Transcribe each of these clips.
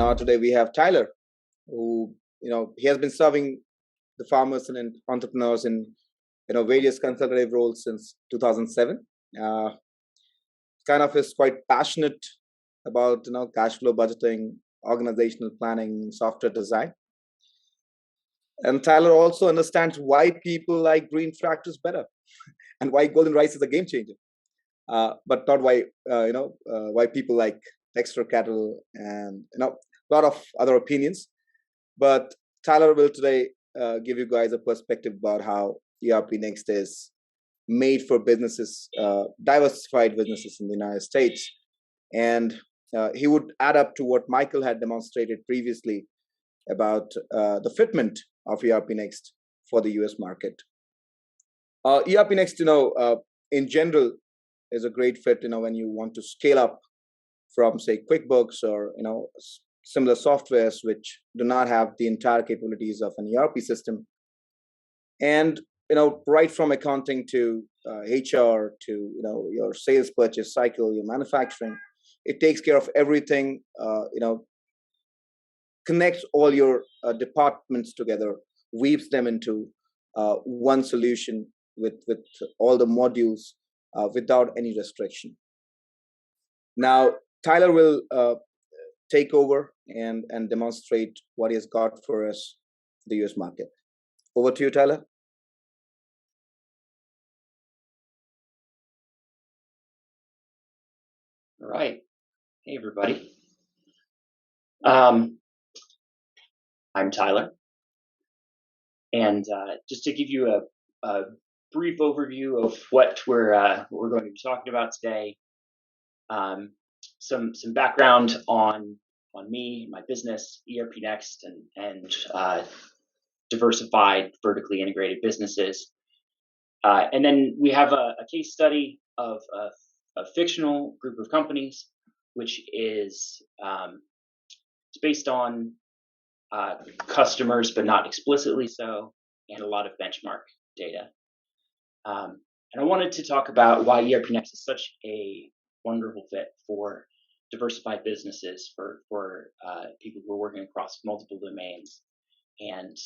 now today we have Tyler, who, he has been serving the farmers and entrepreneurs in, various consultative roles since 2007. Kind of is quite passionate about, cash flow budgeting, organizational planning, software design. And Tyler also understands why people like green tractors better and why golden rice is a game changer. But not why, why people like extra cattle and, a lot of other opinions. But Tyler will today give you guys a perspective about how ERPNext is made for businesses, diversified businesses in the United States. And he would add up to what Michael had demonstrated previously about the fitment of ERPNext for the US market. ERPNext, in general, is a great fit, when you want to scale up from, say, QuickBooks or, similar softwares which do not have the entire capabilities of an ERP system. And, right from accounting to HR to, your sales purchase cycle, your manufacturing, it takes care of everything, connects all your departments together, weaves them into one solution with all the modules without any restriction. Now, Tyler will take over and demonstrate what he has got for us, the US market. Over to you, Tyler. All right. Hey, everybody. I'm Tyler. And just to give you a brief overview of what we're going to be talking about today, some background on me, my business, ERPNext, and diversified vertically integrated businesses. And then we have a case study of a fictional group of companies, which is it's based on customers, but not explicitly so, and a lot of benchmark data. And I wanted to talk about why ERPNext is such a wonderful fit for diversified businesses, for people who are working across multiple domains, and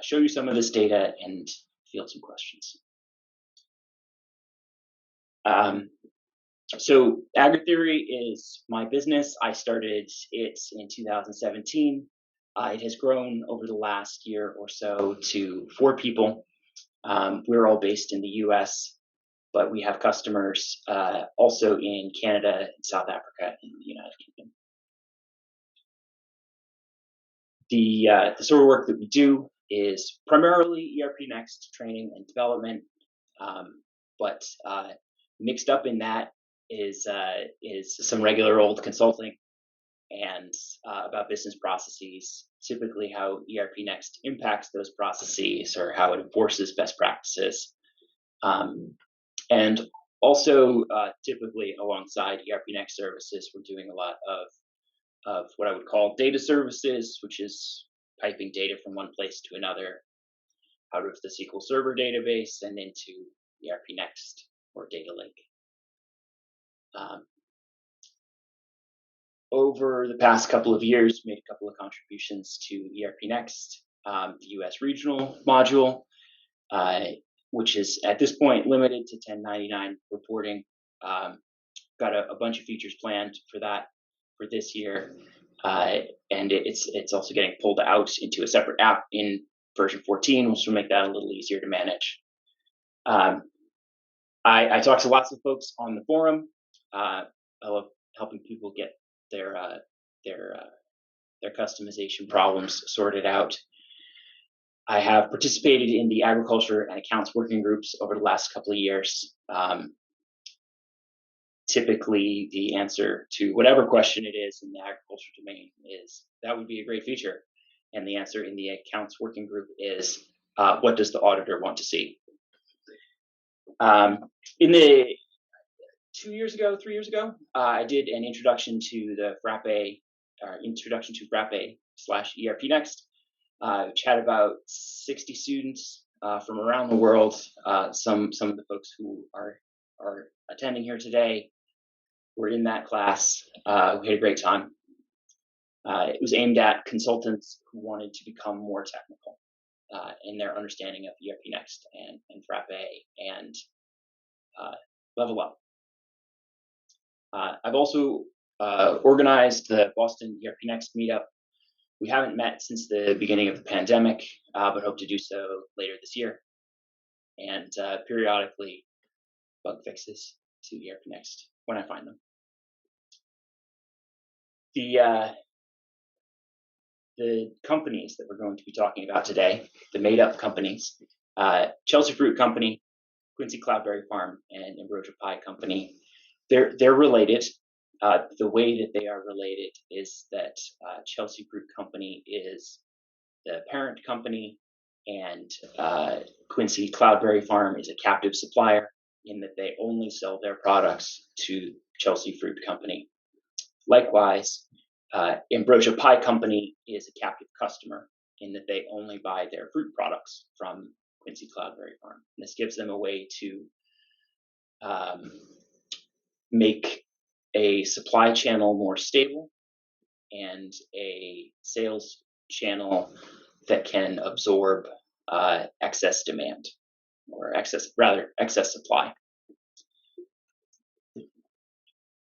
show you some of this data and field some questions. So AgriTheory is my business. I started it in 2017. It has grown over the last year or so to 4 people. We're all based in the US, but we have customers also in Canada, South Africa, and the United Kingdom. The sort of work that we do is primarily ERPNext training and development, but mixed up in that is some regular old consulting and about business processes, typically how ERPNext impacts those processes or how it enforces best practices. And also typically alongside ERPNext services, we're doing a lot of what I would call data services, which is piping data from one place to another out of the SQL Server database and into ERPNext or Data Lake. Over the past couple of years, made a couple of contributions to ERPNext, the US regional module, which is at this point limited to 1099 reporting. Got a bunch of features planned for that for this year, and it's also getting pulled out into a separate app in version 14, which will make that a little easier to manage. I talked to lots of folks on the forum. I love helping people get their customization problems sorted out. I have participated in the agriculture and accounts working groups over the last couple of years. Typically, the answer to whatever question it is in the agriculture domain is that would be a great feature. And the answer in the accounts working group is what does the auditor want to see? In the 3 years ago, I did an introduction to the Frappe, /ERPNext, which had about 60 students from around the world. Some of the folks who are attending here today were in that class. We had a great time. It was aimed at consultants who wanted to become more technical in their understanding of ERPNext and Frappe and level up. I've also organized the Boston ERPNext meetup. We haven't met since the beginning of the pandemic, but hope to do so later this year. And periodically bug fixes to ERPNext when I find them. The companies that we're going to be talking about today, the made-up companies, Chelsea Fruit Company, Quincy Cloudberry Farm, and Ambrosia Pie Company, they're related. The way that they are related is that Chelsea Fruit Company is the parent company, and Quincy Cloudberry Farm is a captive supplier in that they only sell their products to Chelsea Fruit Company. Likewise, Ambrosia Pie Company is a captive customer in that they only buy their fruit products from Quincy Cloudberry Farm. And this gives them a way to make a supply channel more stable and a sales channel that can absorb excess demand or excess supply.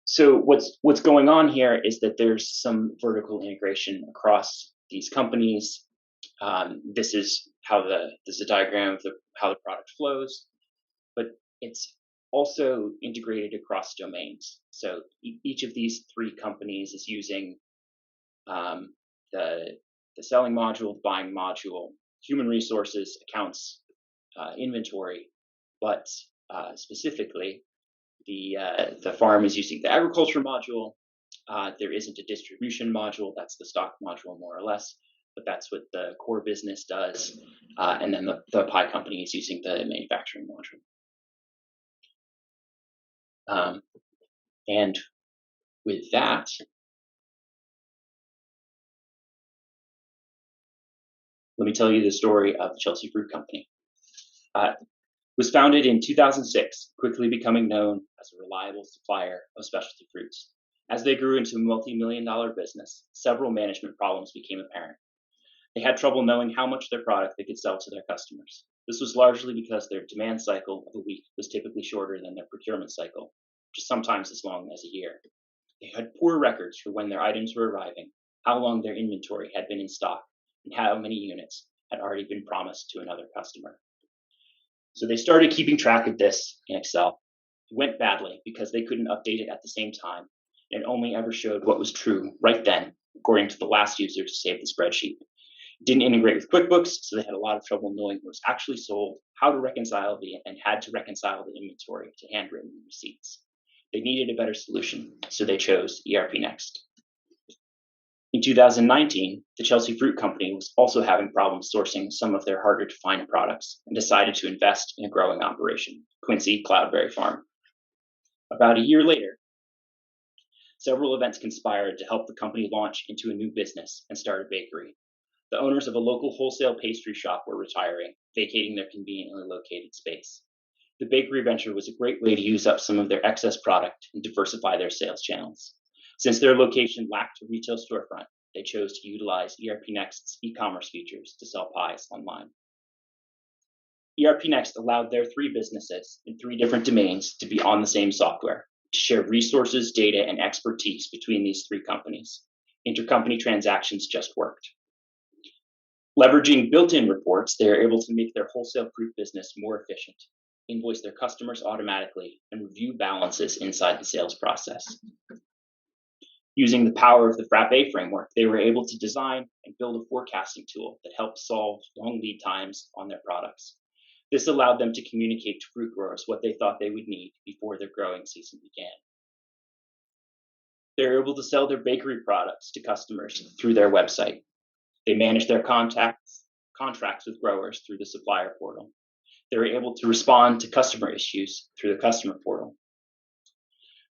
So what's going on here is that there's some vertical integration across these companies. This is a diagram of how the product flows, but it's also integrated across domains. So each of these three companies is using the selling module, the buying module, human resources, accounts, inventory, but specifically, the farm is using the agriculture module. There isn't a distribution module. That's the stock module, more or less, but that's what the core business does. And then the pie company is using the manufacturing module. And with that, let me tell you the story of the Chelsea Fruit Company. It was founded in 2006, quickly becoming known as a reliable supplier of specialty fruits. As they grew into a multi-million-dollar business, several management problems became apparent. They had trouble knowing how much their product they could sell to their customers. This was largely because their demand cycle of a week was typically shorter than their procurement cycle, which is sometimes as long as a year. They had poor records for when their items were arriving, how long their inventory had been in stock, and how many units had already been promised to another customer. So they started keeping track of this in Excel. It went badly because they couldn't update it at the same time. It only ever showed what was true right then, according to the last user to save the spreadsheet. It didn't integrate with QuickBooks, so they had a lot of trouble knowing what was actually sold, how to reconcile and had to reconcile the inventory to handwritten receipts. They needed a better solution, so they chose ERPNext. In 2019, the Chelsea Fruit Company was also having problems sourcing some of their harder to find products and decided to invest in a growing operation, Quincy Cloudberry Farm. About a year later, several events conspired to help the company launch into a new business and start a bakery. The owners of a local wholesale pastry shop were retiring, vacating their conveniently located space. The bakery venture was a great way to use up some of their excess product and diversify their sales channels. Since their location lacked a retail storefront, they chose to utilize ERPNext's e-commerce features to sell pies online. ERPNext allowed their three businesses in three different domains to be on the same software, to share resources, data, and expertise between these three companies. Intercompany transactions just worked. Leveraging built-in reports, they are able to make their wholesale fruit business more efficient, invoice their customers automatically, and review balances inside the sales process. Using the power of the Frappe framework, they were able to design and build a forecasting tool that helped solve long lead times on their products. This allowed them to communicate to fruit growers what they thought they would need before their growing season began. They were able to sell their bakery products to customers through their website. They managed their contracts with growers through the supplier portal. They were able to respond to customer issues through the customer portal.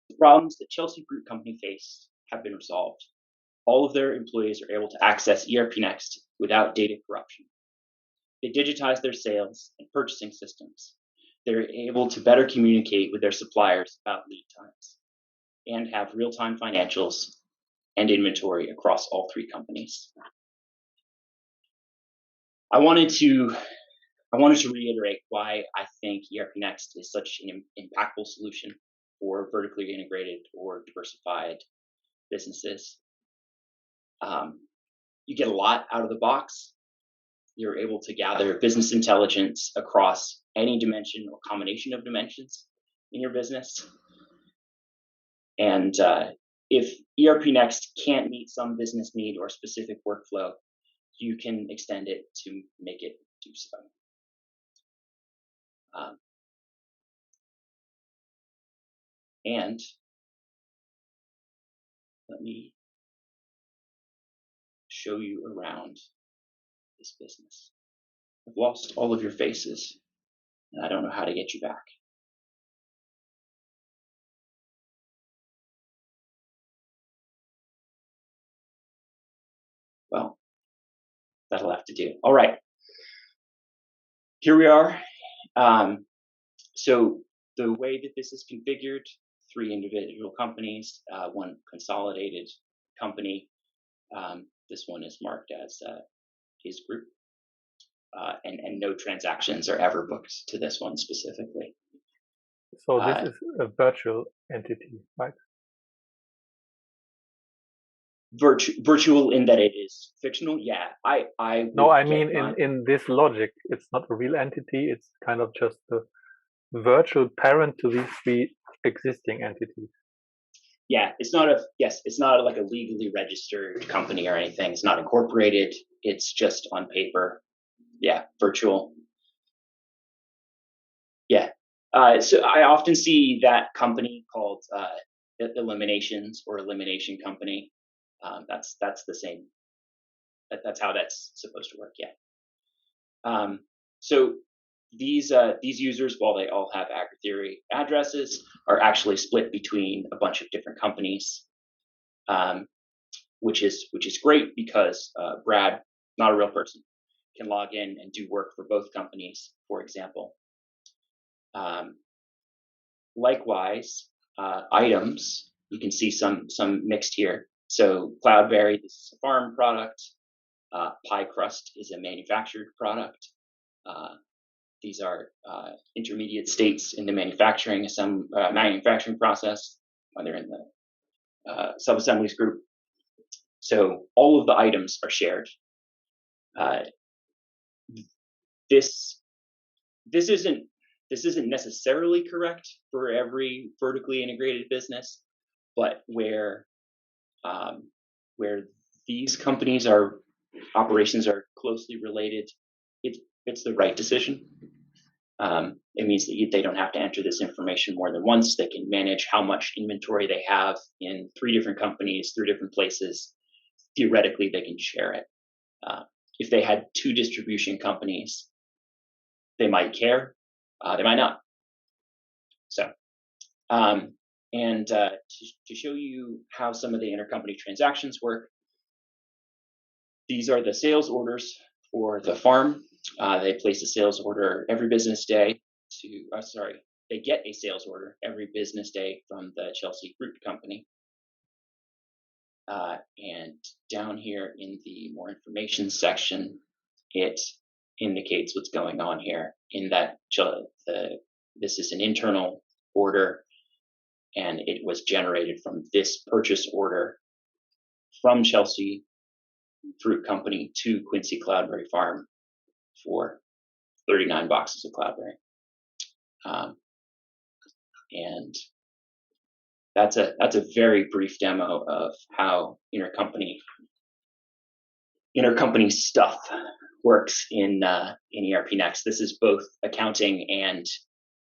The problems that Chelsea Fruit Company faced have been resolved. All of their employees are able to access ERPNext without data corruption. They digitize their sales and purchasing systems. They're able to better communicate with their suppliers about lead times and have real-time financials and inventory across all three companies. I wanted to reiterate why I think ERPNext is such an impactful solution for vertically integrated or diversified businesses. You get a lot out of the box. You're able to gather business intelligence across any dimension or combination of dimensions in your business. And if ERPNext can't meet some business need or specific workflow, you can extend it to make it do so. And let me show you around this business. I've lost all of your faces, and I don't know how to get you back. Well, that'll have to do. All right. Here we are. So the way that this is configured, 3 individual companies, 1 consolidated company. This one is marked as his group. And no transactions are ever booked to this one specifically. So this is a virtual entity, right? Virtual in that it is fictional. Yeah, I mean in this logic, it's not a real entity. It's kind of just the virtual parent to these 3 existing entities. Yeah, it's not like a legally registered company or anything. It's not incorporated. It's just on paper. Yeah, virtual. Yeah. So I often see that company called Eliminations or Elimination Company. That's the same. That's how that's supposed to work. Yeah. So these users, while they all have AgriTheory addresses, are actually split between a bunch of different companies, which is great because Brad, not a real person, can log in and do work for both companies, for example. Likewise, items, you can see some mixed here. So Cloudberry, this is a farm product. Pie crust is a manufactured product. These are intermediate states in the manufacturing process, when they're in the sub-assemblies group. So all of the items are shared. This isn't necessarily correct for every vertically integrated business, but where these companies operations are closely related, it's the right decision. It means that they don't have to enter this information more than once. They can manage how much inventory they have in 3 different companies, 3 different places. Theoretically, they can share it. If they had 2 distribution companies, they might care, they might not. So, to show you how some of the intercompany transactions work, these are the sales orders for the farm. They place a sales order every business day they get a sales order every business day from the Chelsea Fruit Company. And down here in the more information section, it indicates what's going on here in that this is an internal order, and it was generated from this purchase order from Chelsea Fruit Company to Quincy Cloudberry Farm for 39 boxes of Cloudberry. And that's a very brief demo of how intercompany stuff works in ERPNext. This is both accounting and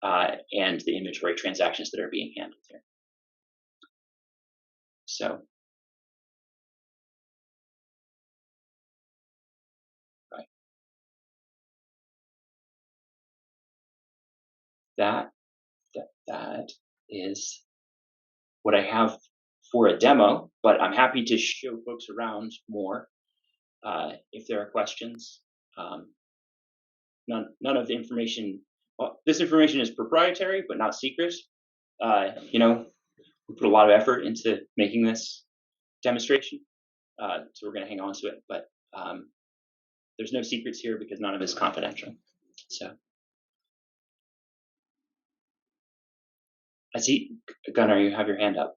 the inventory transactions that are being handled here. So, right. That is what I have for a demo, but I'm happy to show folks around more if there are questions. None of the information, this information is proprietary, but not secret. We put a lot of effort into making this demonstration. So we're going to hang on to it, but there's no secrets here because none of it is confidential. So I see, Gunnar, you have your hand up.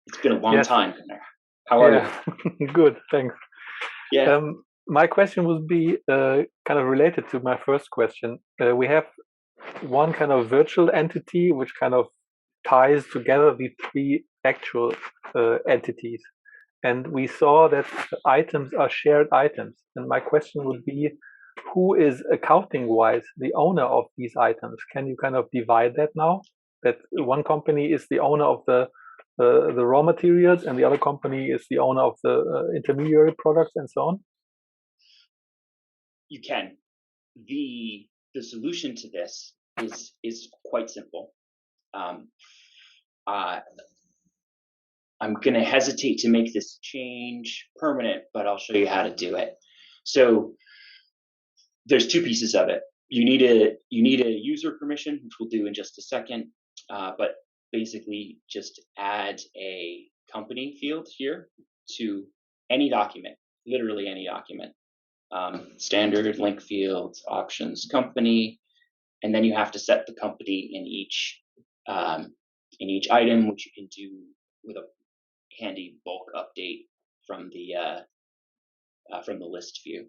It's been a long time, Gunnar. How are you? Good, thanks. Yeah. My question would be kind of related to my first question. We have one kind of virtual entity which kind of ties together the three actual entities. And we saw that items are shared items. And my question would be, who is accounting-wise the owner of these items? Can you kind of divide that now? That one company is the owner of the raw materials and the other company is the owner of the intermediary products and so on? You can. The solution to this is quite simple. I'm going to hesitate to make this change permanent, but I'll show you how to do it. So there's two pieces of it. You need a user permission, which we'll do in just a second, but basically just add a company field here to any document, literally any document. Standard link fields, options, company, and then you have to set the company in each item, which you can do with a handy bulk update from the list view.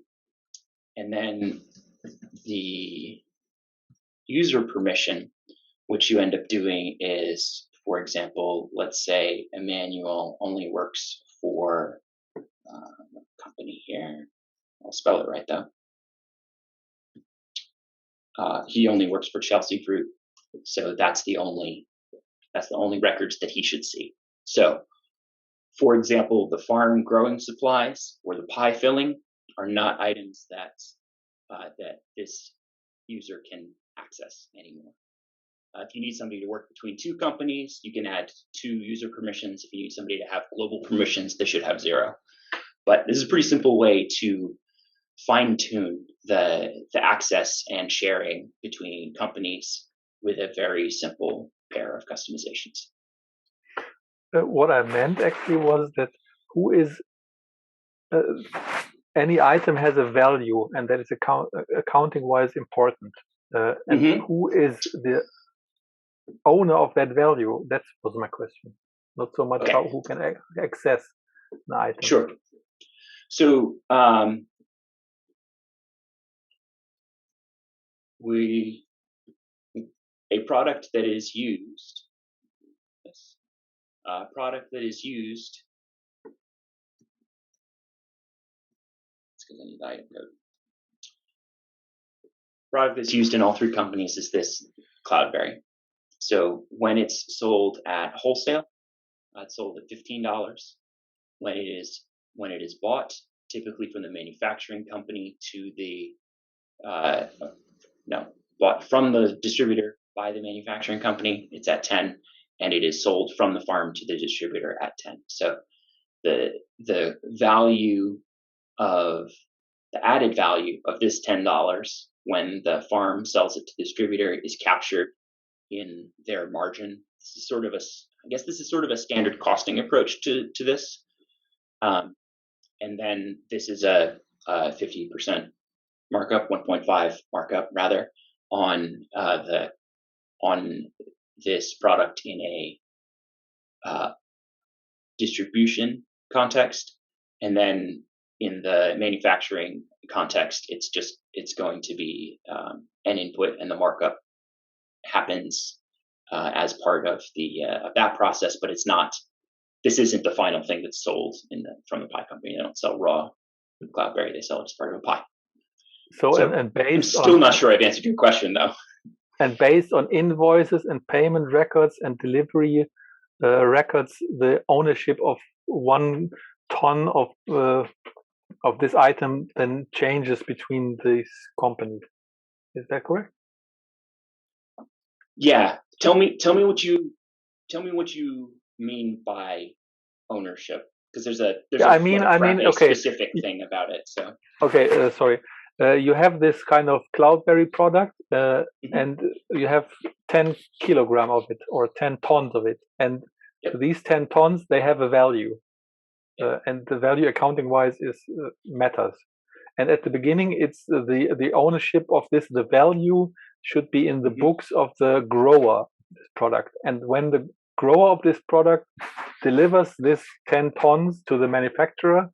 And then the user permission, which you end up doing is, for example, let's say Emmanuel only works for company here. I'll spell it right though. He only works for Chelsea Fruit, so that's the only records that he should see. So, for example, the farm growing supplies or the pie filling are not items that this user can access anymore. If you need somebody to work between two companies, you can add 2 user permissions. If you need somebody to have global permissions, they should have 0. But this is a pretty simple way to fine-tune the access and sharing between companies with a very simple pair of customizations. What I meant actually was that who is any item has a value, and that is accounting-wise important. And who is the owner of that value? That was my question. Not so much about who can access an item. Sure. So a product that is used. Product that is used. It's because I need the item code. Product that's used in all 3 companies is this Cloudberry. So when it's sold at wholesale, it's sold at $15. When it is bought, typically from the manufacturing company to the bought from the distributor by the manufacturing company, it's at 10, and it is sold from the farm to the distributor at 10. So the value of the added value of this $10 when the farm sells it to the distributor is captured in their margin. This is sort of a standard costing approach to this. And then this is a 50% markup, 1.5 markup rather, on this product in a distribution context, and then in the manufacturing context, it's going to be an input, and the markup happens as part of that process, but it's not. This isn't the final thing that's sold from the pie company. They don't sell raw Cloudberry; they sell it as part of a pie. So and based I'm still not sure I've answered your question though. And based on invoices and payment records and delivery records, the ownership of 1 ton of this item then changes between these companies. Is that correct? Yeah. Tell me what you mean by ownership, because there's a specific thing about it. So sorry. You have this kind of Cloudberry product, and you have 10 kilogram of it or 10 tons of it, and these 10 tons they have a value. and the value accounting wise is matters. And at the beginning, it's the ownership of this. The value should be in the books of the grower product. And when the grower of this product delivers this 10 tons to the manufacturer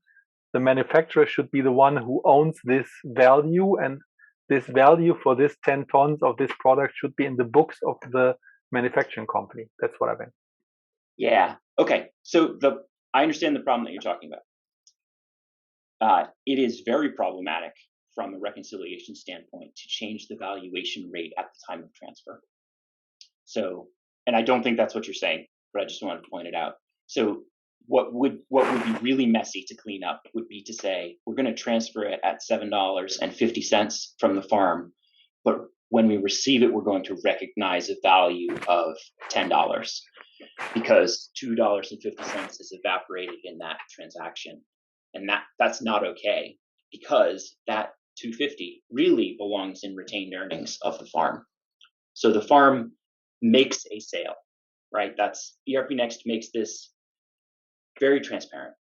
should be the one who owns this value, and this value for this 10 tons of this product should be in the books of the manufacturing company. That's what I meant. Yeah. Okay. So I understand the problem that you're talking about. It is very problematic from a reconciliation standpoint to change the valuation rate at the time of transfer. So, and I don't think that's what you're saying, but I just wanted to point it out. So what would be really messy to clean up would be to say, we're going to transfer it at $7.50 from the farm, but when we receive it, we're going to recognize a value of $10 because $2.50 is evaporated in that transaction. And that's not okay, because that $2.50 really belongs in retained earnings of the farm. So the farm makes a sale, right? ERPNext makes this very transparent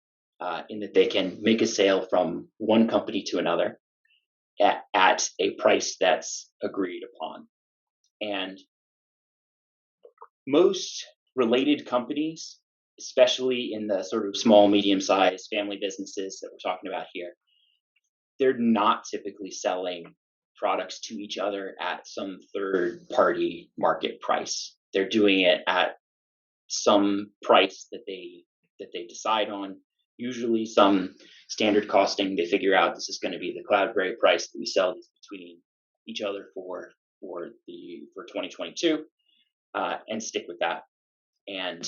in that they can make a sale from one company to another at a price that's agreed upon. And most related companies, especially in the sort of small, medium-sized family businesses that we're talking about here, they're not typically selling products to each other at some third-party market price. They're doing it at some price that they decide on, usually some standard costing. They figure out this is going to be the Cloudberry price that we sell between each other for 2022, and stick with that. And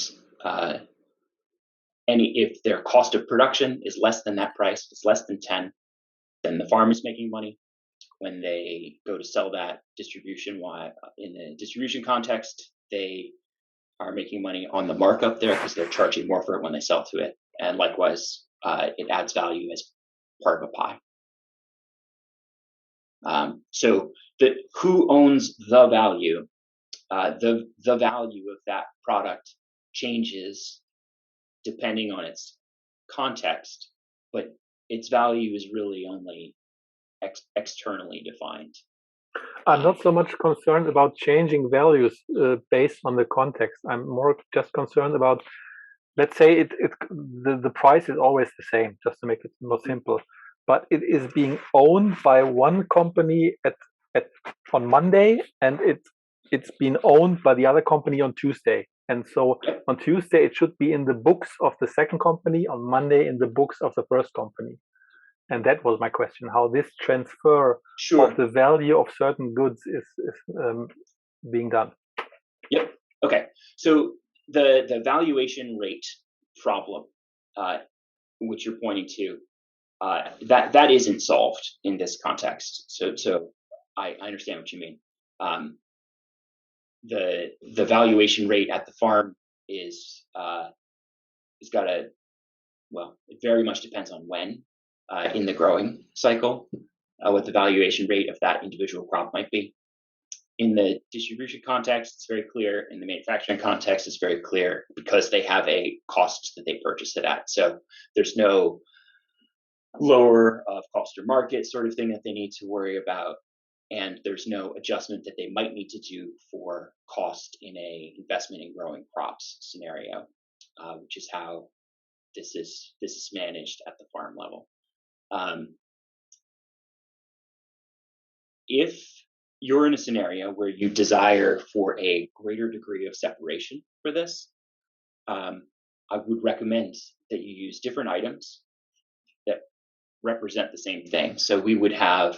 if their cost of production is less than that price, it's less than 10, then the farm is making money. When they go to sell that distribution, in the distribution context, they are making money on the markup there because they're charging more for it when they sell to it. And likewise, it adds value as part of a pie. So who owns the value? The value of that product changes depending on its context, but its value is really only externally defined. I'm not so much concerned about changing values based on the context. I'm more just concerned about, let's say the price is always the same, just to make it more simple, but it is being owned by one company on Monday, and it's been owned by the other company on Tuesday. And so on Tuesday, it should be in the books of the second company, on Monday in the books of the first company. And that was my question, how this transfer of the value of certain goods is being done. Yep. Okay. So the valuation rate problem, which you're pointing to, that isn't solved in this context. So I understand what you mean. The valuation rate at the farm is it very much depends on when in the growing cycle, what the valuation rate of that individual crop might be. In the distribution context, it's very clear. In the manufacturing context, it's very clear because they have a cost that they purchase it at. So there's no lower of cost or market sort of thing that they need to worry about. And there's no adjustment that they might need to do for cost in a investment in growing crops scenario, which is how this is managed at the farm level. If you're in a scenario where you desire for a greater degree of separation for this, I would recommend that you use different items that represent the same thing. So we would have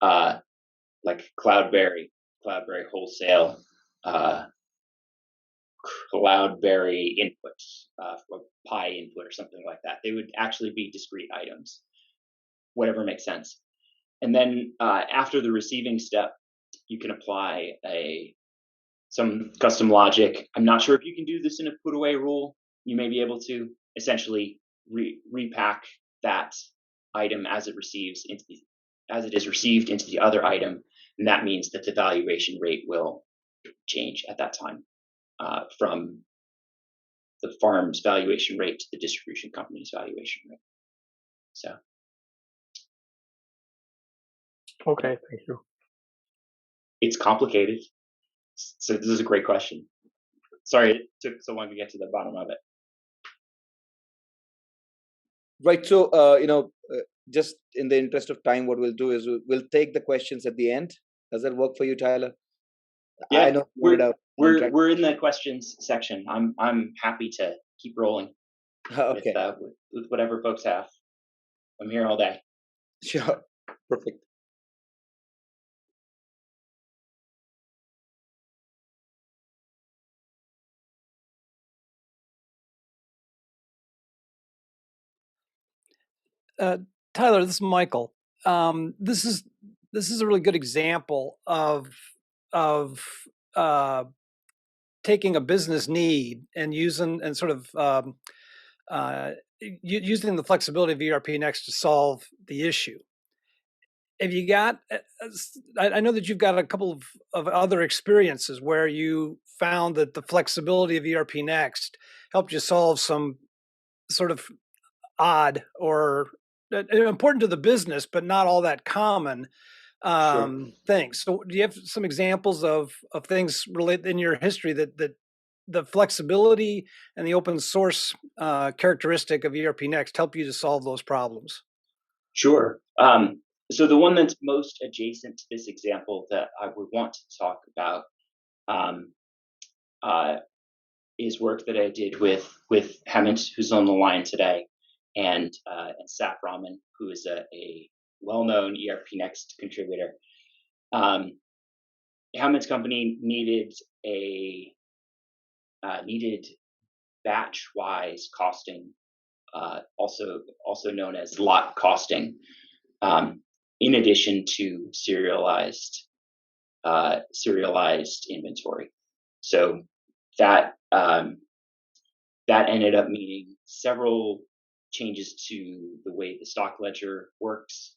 like Cloudberry wholesale, Cloudberry input, or pie input or something like that. They would actually be discrete items, whatever makes sense. And then after the receiving step, you can apply some custom logic. I'm not sure if you can do this in a put away rule. You may be able to essentially repack that item as it is received into the other item, and that means that the valuation rate will change at that time from the farm's valuation rate to the distribution company's valuation rate. So. Okay, thank you. It's complicated. So this is a great question. Sorry it took so long to get to the bottom of it. Right. So, just in the interest of time, what we'll do is we'll take the questions at the end. Does that work for you, Tyler? Yeah, I know we're in the questions section. I'm happy to keep rolling okay. with whatever folks have. I'm here all day. Sure. Perfect. Tyler, this is Michael. This is a really good example of taking a business need and using the flexibility of ERPNext to solve the issue. Have you got? I know that you've got a couple of other experiences where you found that the flexibility of ERPNext helped you solve some sort of odd or important to the business, but not all that common things. So do you have some examples of things related in your history that the flexibility and the open source characteristic of ERPNext help you to solve those problems? Sure. So the one that's most adjacent to this example that I would want to talk about is work that I did with Hemant, who's on the line today, and Saf Rahman, who is a well-known ERPNext contributor. Hemant's company needed batch-wise costing, also known as lot costing, in addition to serialized inventory. So that ended up meaning several changes to the way the stock ledger works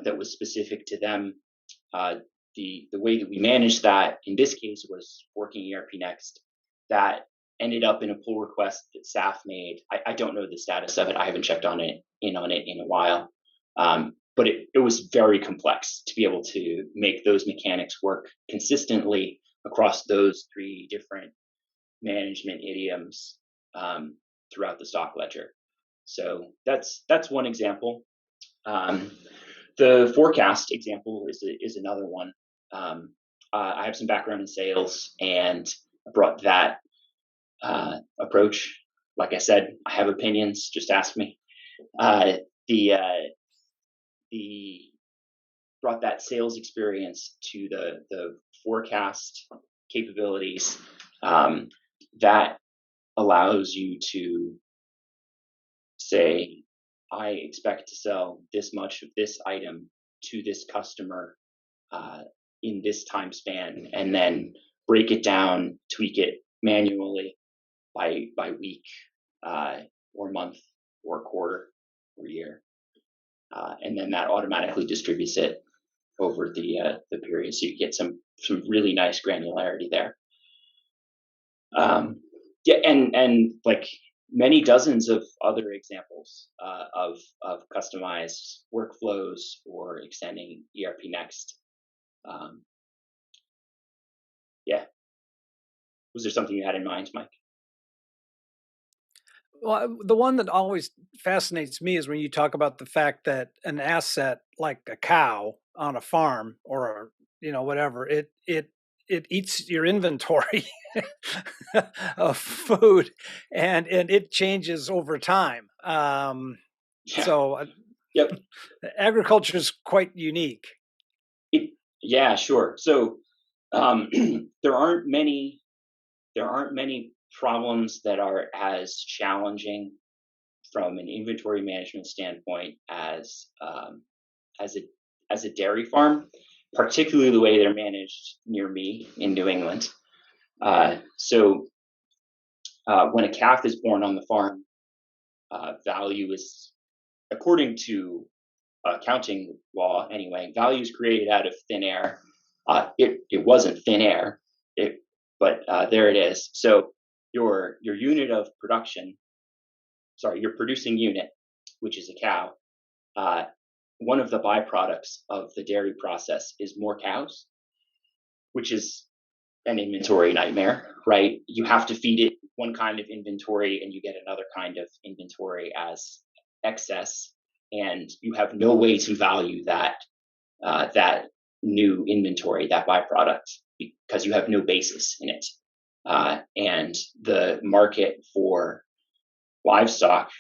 that was specific to them. The way that we managed that in this case was working ERPNext. That ended up in a pull request that Saf made. I don't know the status of it. I haven't checked on it in a while. But it was very complex to be able to make those mechanics work consistently across those three different management idioms throughout the stock ledger. So that's one example. The forecast example is another one. I have some background in sales and brought that approach. Like I said, I have opinions. Just ask me. Brought that sales experience to the forecast capabilities that allows you to say, I expect to sell this much of this item to this customer in this time span, and then break it down, tweak it manually by week or month or quarter or year. And then that automatically distributes it over the period, so you get some really nice granularity there. And like many dozens of other examples of customized workflows or extending ERPNext. Was there something you had in mind, Mike? Well, the one that always fascinates me is when you talk about the fact that an asset like a cow on a farm or whatever, it eats your inventory of food, and it changes over time. So yep, agriculture is quite unique. Yeah, sure. So there aren't many problems that are as challenging from an inventory management standpoint as a dairy farm, particularly the way they're managed near me in New England. So when a calf is born on the farm, value is, according to accounting law anyway, value is created out of thin air. It wasn't thin air, but there it is. So your unit of production, your producing unit, which is a cow, one of the byproducts of the dairy process is more cows, which is an inventory nightmare, right? You have to feed it one kind of inventory and you get another kind of inventory as excess, and you have no way to value that new inventory, that byproduct, because you have no basis in it. And the market for livestock,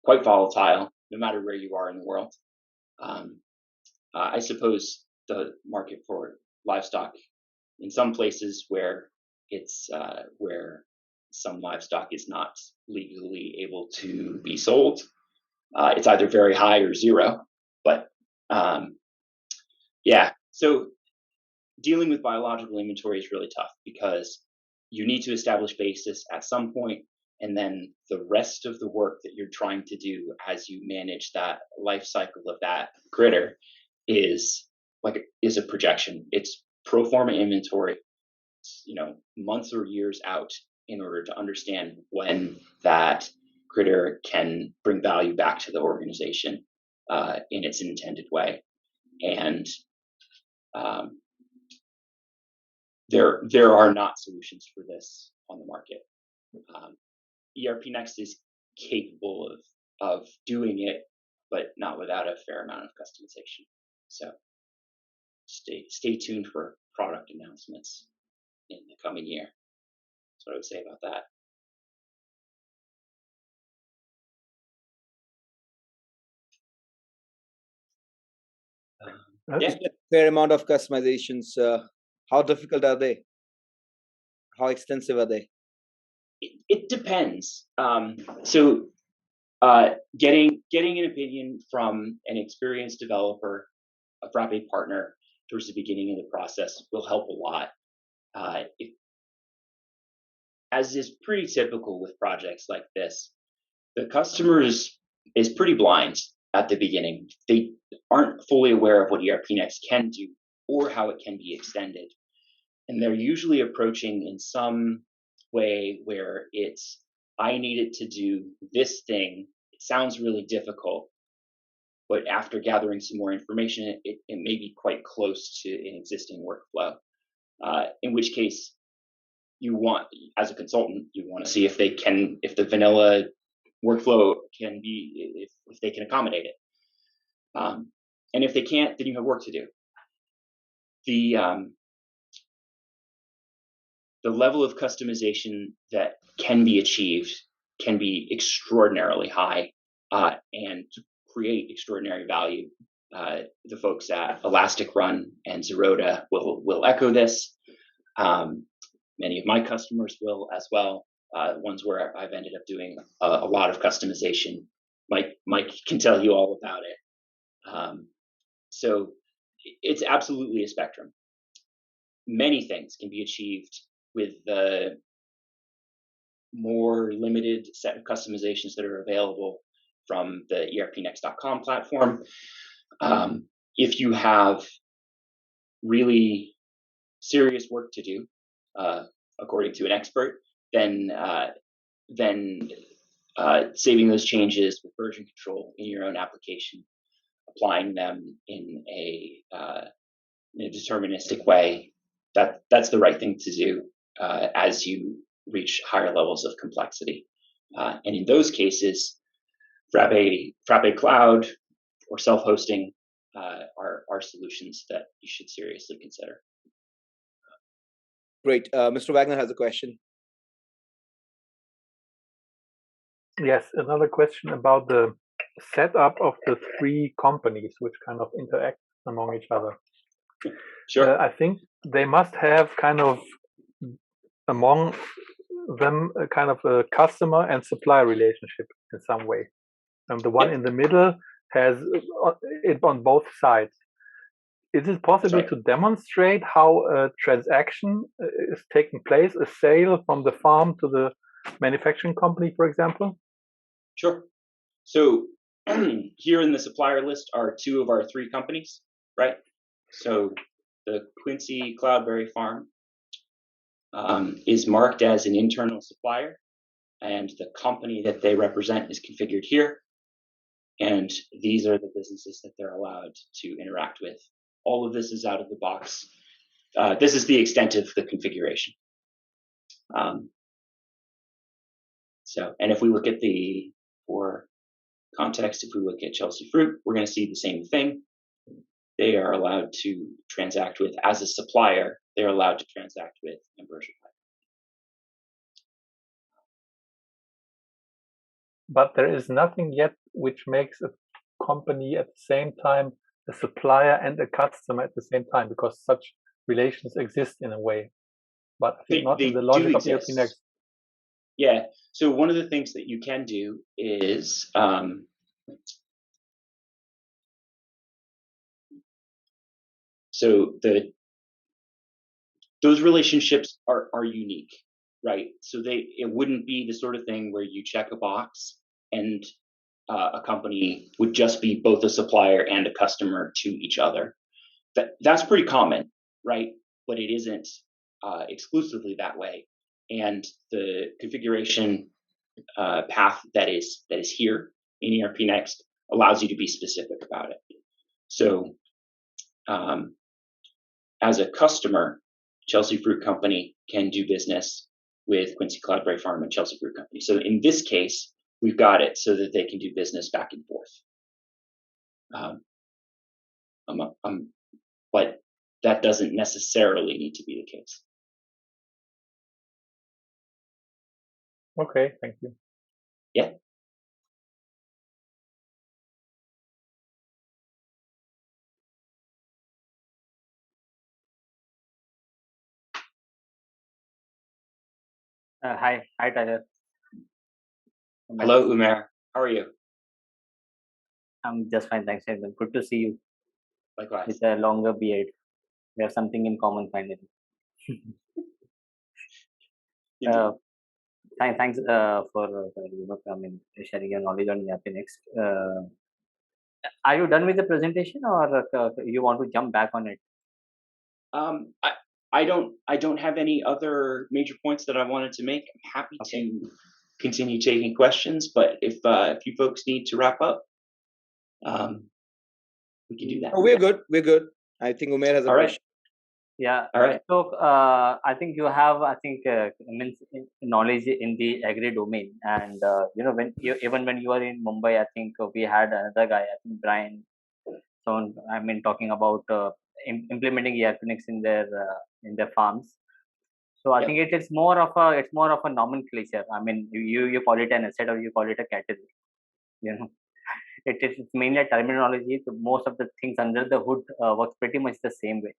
quite volatile, no matter where you are in the world. I suppose the market for livestock in some places where it's where some livestock is not legally able to be sold, it's either very high or zero. But yeah, so dealing with biological inventory is really tough because you need to establish basis at some point, and then the rest of the work that you're trying to do as you manage that life cycle of that critter is a projection. It's pro forma inventory, months or years out, in order to understand when that critter can bring value back to the organization in its intended way. And there are not solutions for this on the market. ERPNext is capable of doing it, but not without a fair amount of customization. So stay tuned for product announcements in the coming year. That's what I would say about that. Yeah. A fair amount of customizations. How difficult are they? How extensive are they? It depends. So getting an opinion from an experienced developer, a Frappe partner, towards the beginning of the process will help a lot. As is pretty typical with projects like this, the customer is pretty blind at the beginning. They aren't fully aware of what ERPNext can do or how it can be extended. And they're usually approaching in some way where it's, I need it to do this thing. It sounds really difficult, but after gathering some more information, it may be quite close to an existing workflow. In which case, you want, as a consultant, you want to see if the vanilla workflow can be, if they can accommodate it. And if they can't, then you have work to do. The level of customization that can be achieved can be extraordinarily high and create extraordinary value. The folks at Elastic Run and Zeroda will echo this. Many of my customers will as well. Ones where I've ended up doing a lot of customization. Mike can tell you all about it. So it's absolutely a spectrum. Many things can be achieved with the more limited set of customizations that are available from the ERPNext.com platform. If you have really serious work to do, according to an expert, then saving those changes with version control in your own application, applying them in a deterministic way, that's the right thing to do as you reach higher levels of complexity. And in those cases, Frappe Cloud or self-hosting are solutions that you should seriously consider. Great. Mr. Wagner has a question. Yes, another question about the setup of the three companies which kind of interact among each other. Sure. I think they must have kind of among them a kind of a customer and supply relationship in some way. And the one in the middle has it on both sides. Is it possible to demonstrate how a transaction is taking place, a sale from the farm to the manufacturing company, for example? Sure. So here in the supplier list are two of our three companies, right? So the Quincy Cloudberry farm is marked as an internal supplier, and the company that they represent is configured here. And these are the businesses that they're allowed to interact with. All of this is out of the box. This is the extent of the configuration. And if we look at for context, if we look at Chelsea Fruit, we're going to see the same thing. They are allowed to transact with, as a supplier, they're allowed to transact with Ambrosia Pie. But there is nothing yet which makes a company at the same time a supplier and a customer at the same time, because such relations exist in a way. But I think not in the logic of ERPNext. Yeah. So one of the things that you can do is those relationships are unique, right? So it wouldn't be the sort of thing where you check a box and a company would just be both a supplier and a customer to each other. That's pretty common, right? But it isn't exclusively that way. And the configuration path that is here in ERPNext allows you to be specific about it. So as a customer, Chelsea Fruit Company can do business with Quincy Cloudberry Farm and Chelsea Fruit Company. So in this case, we've got it so that they can do business back and forth. But that doesn't necessarily need to be the case. Okay, thank you. Yeah. Hi, Tyler. Hello, Umair. How are you? I'm just fine, thanks. Good to see you. Likewise. With a longer beard, we have something in common finally. Thanks for sharing your knowledge on ERPNext. Are you done with the presentation, or you want to jump back on it? I don't have any other major points that I wanted to make. I'm happy to continue taking questions, but if you folks need to wrap up, we can do that. Oh, we're good. We're good. I think Umair has a question. Yeah. All right. So I think you have, immense knowledge in the agri domain, and even when you were in Mumbai, I think we had another guy, I think Brian. So talking about implementing ERPNext in their farms. So I think it's more of a nomenclature. I mean, you call it an asset or you call it a category. It's mainly a terminology. So most of the things under the hood works pretty much the same way.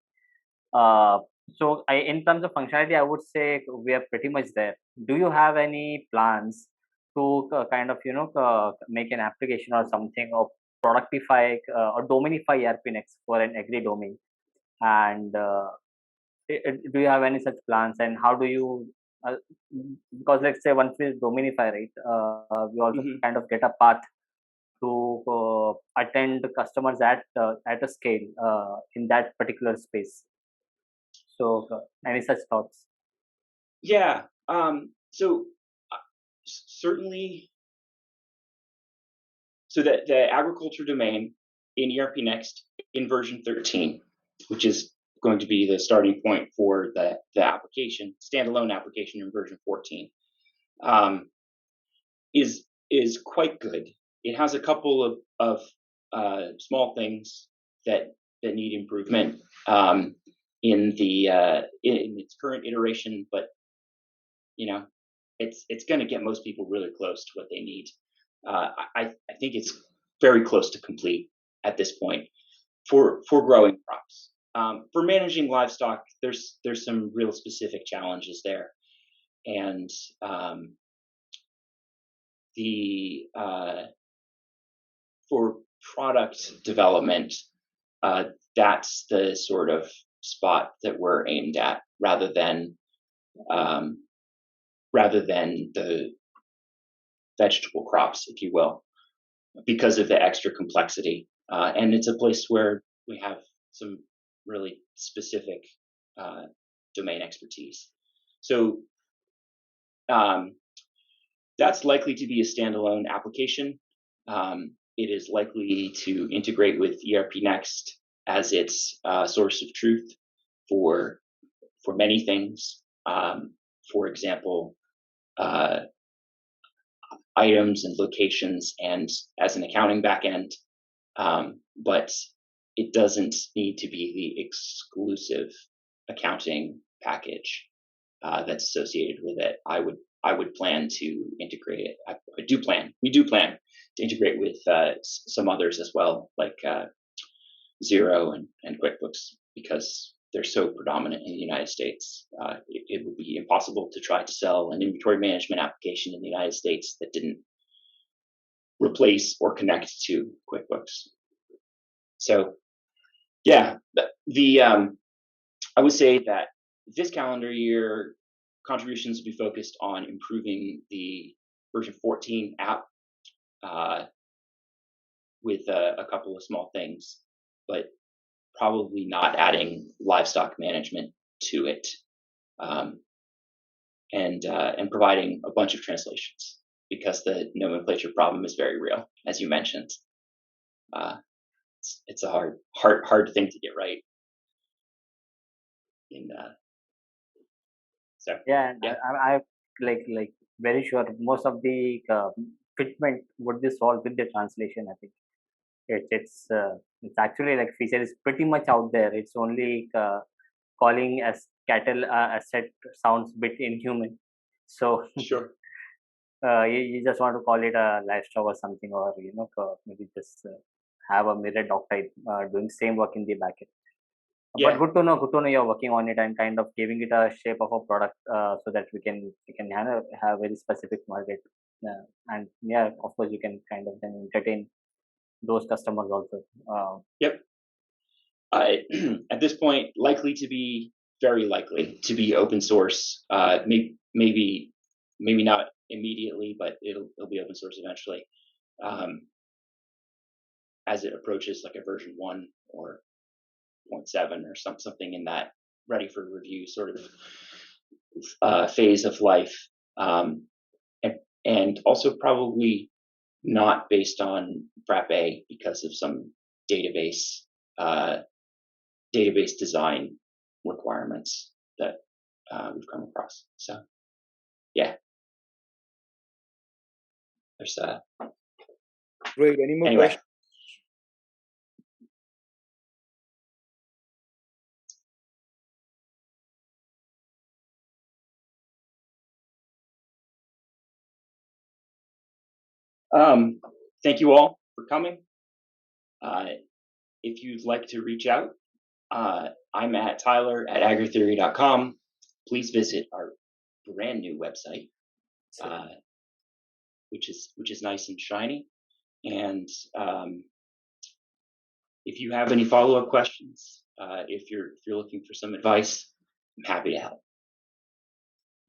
So in terms of functionality, I would say we are pretty much there. Do you have any plans to make an application or something, or productify or domainify ERPNext for an agri domain? And do you have any such plans? And how do you? Because let's say once we domainify, right, we also kind of get a path to attend customers at a scale in that particular space. So, any such thoughts? Yeah. So certainly. So that the agriculture domain in ERPNext in version 13, which is going to be the starting point for the application, standalone application in version 14, is quite good. It has a couple of small things that need improvement in its current iteration, but it's going to get most people really close to what they need. I think it's very close to complete at this point for growing crops. For managing livestock, there's some real specific challenges there, and for product development, that's the sort of spot that we're aimed at, rather than the vegetable crops, if you will, because of the extra complexity. And it's a place where we have some really specific domain expertise. So that's likely to be a standalone application. It is likely to integrate with ERPNext as its source of truth for many things. For example, items and locations, and as an accounting backend. But it doesn't need to be the exclusive accounting package that's associated with it. I would plan to integrate it. We do plan to integrate with some others as well, like Xero and QuickBooks, because they're so predominant in the United States. It would be impossible to try to sell an inventory management application in the United States that didn't replace or connect to QuickBooks. So, yeah, I would say that this calendar year, contributions will be focused on improving the version 14 app with a couple of small things, but probably not adding livestock management to it, and providing a bunch of translations, because the nomenclature problem is very real, as you mentioned. It's a hard thing to get right. I like very sure most of the fitment would be solved with the translation. I think it's actually like feature is pretty much out there. It's only calling as cattle asset sounds a bit inhuman. So sure. You just want to call it a livestock or something, or maybe just have a mirror doc type doing same work in the backend. Yeah. But good to know you're working on it and kind of giving it a shape of a product so that we can have very specific market. And yeah, of course you can kind of then entertain those customers also. Yep. At this point, very likely to be open source. Maybe not immediately, but it'll be open source eventually. As it approaches like a version 1 or 0.7 or something in that ready for review sort of phase of life, and also probably not based on Frappe because of some database design requirements that we've come across. So yeah, there's great. Any more anyway. questions? Thank you all for coming. If you'd like to reach out, I'm at Tyler@AgriTheory.com. Please visit our brand new website, which is nice and shiny. And if you have any follow-up questions, if you're looking for some advice, I'm happy to help.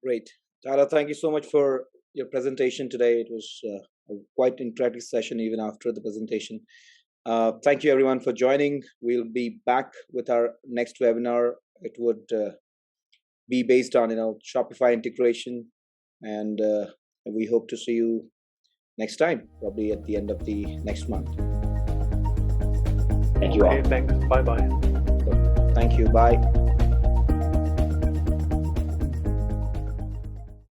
Great, Tyler. Thank you so much for your presentation today. It was a quite interactive session even after the presentation. Thank you everyone for joining. We'll be back with our next webinar. It would be based on Shopify integration, and we hope to see you next time, probably at the end of the next month. Thank you all. Okay, thanks. Bye bye. Thank you. Bye.